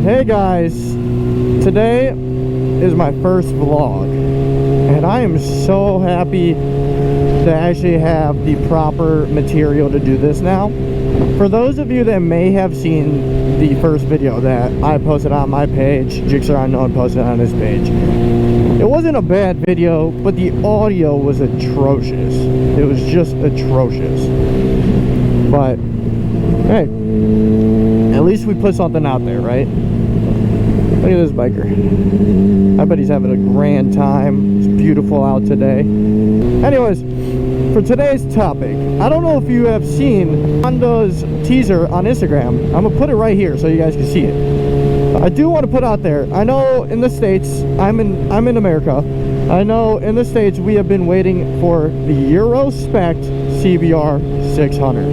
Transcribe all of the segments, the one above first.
Hey guys, today is my first vlog and I am so happy to actually have the proper material to do this now. For those of you that may have seen the first video that I posted on my page, Jigsaw Unknown posted on his page, it wasn't a bad video, but the audio was atrocious. It was just atrocious. But hey, at least we put something out there, right? Look at this biker. I bet he's having a grand time. It's beautiful out today. Anyways, for today's topic, I don't know if you have seen Honda's teaser on Instagram. I'm gonna put it right here so you guys can see it. I do want to put out there, I know in the States, I'm in America, I know in the States we have been waiting for the Euro Spec CBR 600.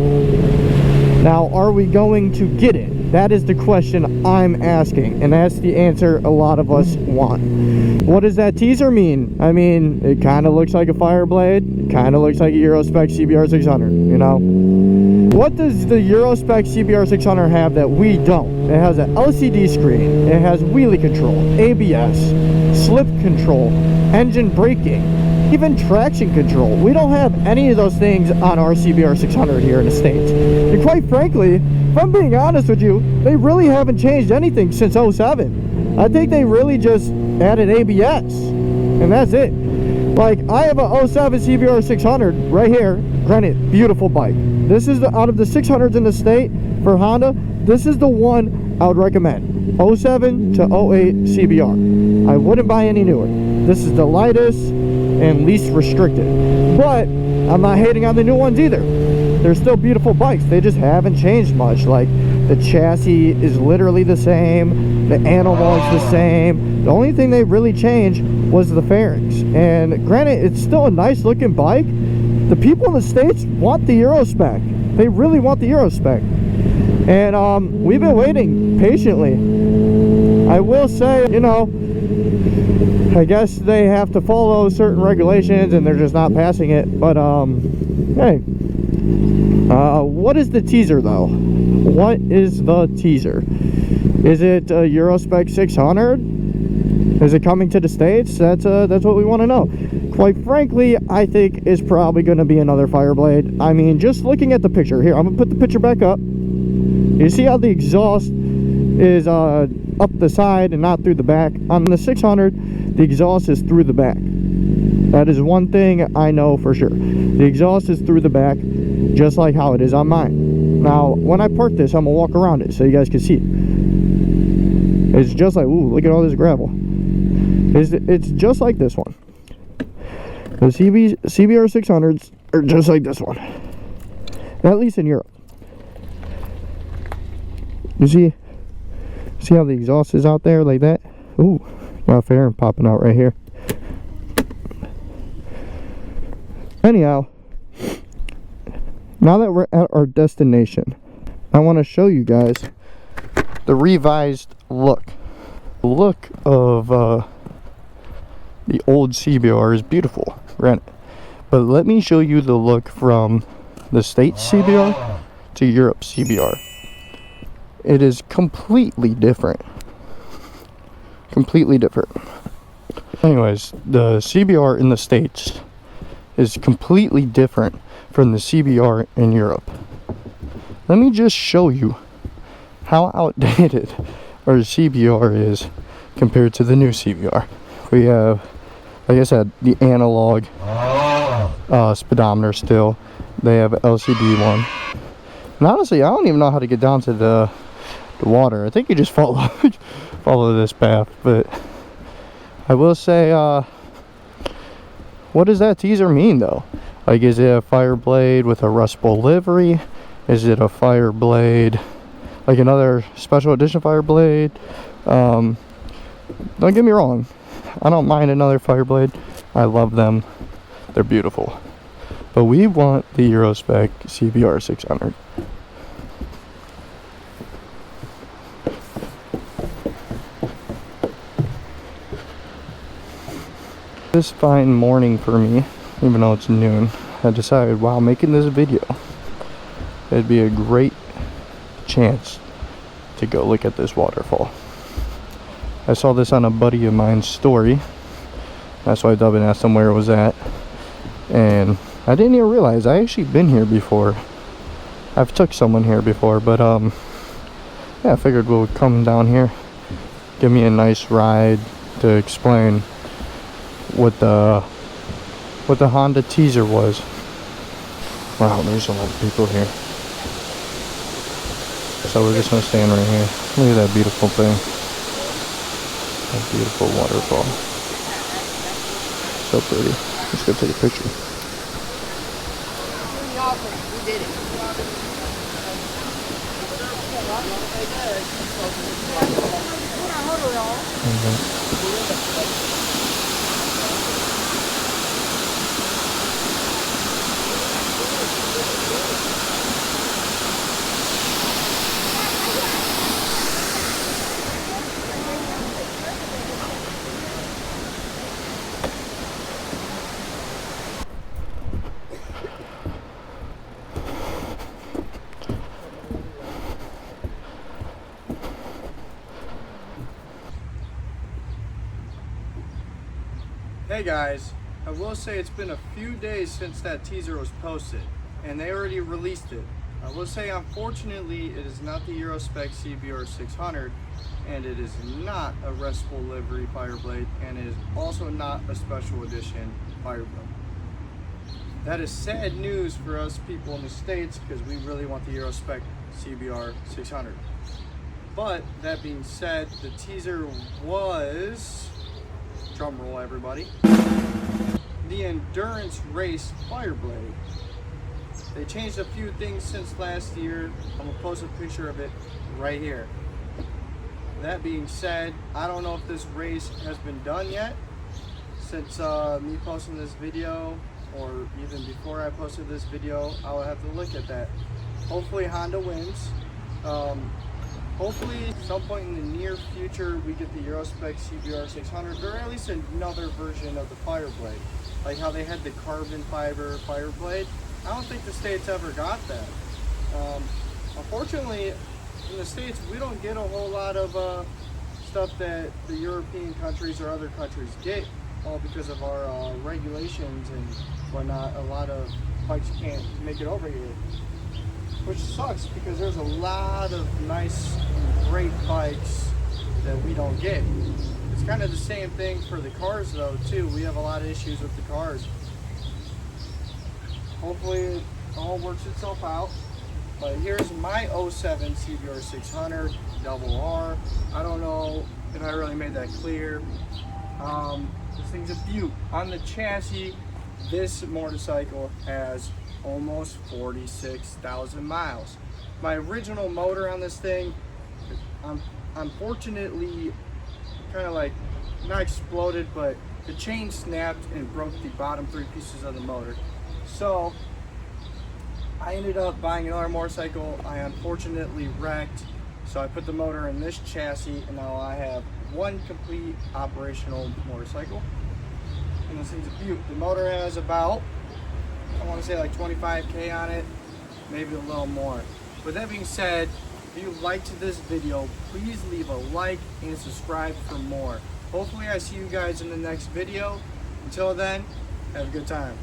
Now, are we going to get it? That is the question I'm asking, and that's the answer a lot of us want. What does that teaser mean? I mean, it kind of looks like a Fireblade, it kind of looks like a Euro Spec CBR 600, you know? What does the Euro Spec CBR 600 have that we don't? It has an LCD screen, it has wheelie control, ABS, slip control, engine braking, even traction control. We don't have any of those things on our CBR 600 here in the States. And quite frankly, if I'm being honest with you, they really haven't changed anything since 07. I think they really just added ABS, and that's it. Like, I have a 07 CBR 600 right here. Granted, beautiful bike. This is out of the 600s in the state for Honda, this is the one I would recommend. 07 to 08 CBR. I wouldn't buy any newer. This is the lightest and least restricted. But I'm not hating on the new ones either. They're still beautiful bikes. They just haven't changed much. Like, the chassis is literally the same. The analog's the same. The only thing they really changed was the fairings. And granted, it's still a nice looking bike. The people in the States want the Euro Spec. They really want the Euro Spec. And we've been waiting patiently. I will say, you know, I guess they have to follow certain regulations and they're just not passing it. But hey, what is the teaser though? What is the teaser? Is it a Euro Spec 600? Is it coming to the States? That's what we want to know. Quite frankly, I think it's probably going to be another Fireblade. I mean, just looking at the picture here, I'm gonna put the picture back up. You see how the exhaust is up the side and not through the back? On the 600, the exhaust is through the back. That is one thing I know for sure. The exhaust is through the back, just like how it is on mine. Now, when I park this, I'm gonna walk around it so you guys can see it. It's just like, ooh, look at all this gravel. It's just like this one. The CBR 600s are just like this one, at least in Europe. You see how the exhaust is out there like that? Ooh, got a fairing popping out right here. Anyhow, now that we're at our destination, I want to show you guys the revised look. The look of the old CBR is beautiful, granted, but let me show you the look from the States CBR to Europe CBR. It is completely different. Completely different. Anyways, the CBR in the States is completely different from the CBR in Europe. Let me just show you how outdated our CBR is compared to the new CBR. We have, like I said, the analog speedometer still. They have an LCD one. And honestly, I don't even know how to get down to the water. I think you just follow this path. But I will say, what does that teaser mean though? Like, is it a Fireblade with a Rust Bowl livery? Is it a Fireblade, like another special edition Fireblade? Don't get me wrong, I don't mind another Fireblade. I love them. They're beautiful. But we want the Euro Spec CBR 600. This fine morning for me, even though it's noon, I decided while making this video, it'd be a great chance to go look at this waterfall. I saw this on a buddy of mine's story. That's why Dubbin asked him where it was at. And I didn't even realize I actually been here before. I've took someone here before, but yeah, I figured we'll come down here, give me a nice ride to explain what the Honda teaser was. Wow, there's a lot of people here. So we're just gonna stand right here. Look at that beautiful thing. That beautiful waterfall. So pretty. Let's go take a picture. We did it. Hey guys, I will say it's been a few days since that teaser was posted, and they already released it. I will say, unfortunately, it is not the Euro Spec CBR 600, and it is not a restful livery Fireblade, and it is also not a special edition Fireblade. That is sad news for us people in the States, because we really want the Euro Spec CBR 600. But that being said, the teaser was, drum roll everybody, the endurance race Fireblade. They changed a few things since last year. I'm gonna post a picture of it right here. That being said, I don't know if this race has been done yet since me posting this video, or even before I posted this video. I will have to look at that. Hopefully Honda wins. Hopefully at some point in the near future we get the Euro Spec CBR 600, or at least another version of the Fireblade. Like how they had the carbon fiber Fireblade. I don't think the States ever got that. Unfortunately, in the States we don't get a whole lot of stuff that the European countries or other countries get, all because of our regulations and whatnot. A lot of bikes can't make it over here, which sucks because there's a lot of nice, great bikes that we don't get. It's kind of the same thing for the cars though too. We have a lot of issues with the cars. Hopefully it all works itself out. But here's my 07 CBR 600 double R. I don't know if I really made that clear. This thing's a beaut. On the chassis, this motorcycle has almost 46,000 miles. My original motor on this thing, unfortunately, kind of like, not exploded, but the chain snapped and broke the bottom 3 pieces of the motor. So I ended up buying another motorcycle. I unfortunately wrecked, so I put the motor in this chassis, and now I have one complete operational motorcycle. And this thing's a beaut. The motor has about, I want to say like 25K on it, maybe a little more. With that being said, if you liked this video, please leave a like and subscribe for more. Hopefully I see you guys in the next video. Until then, have a good time.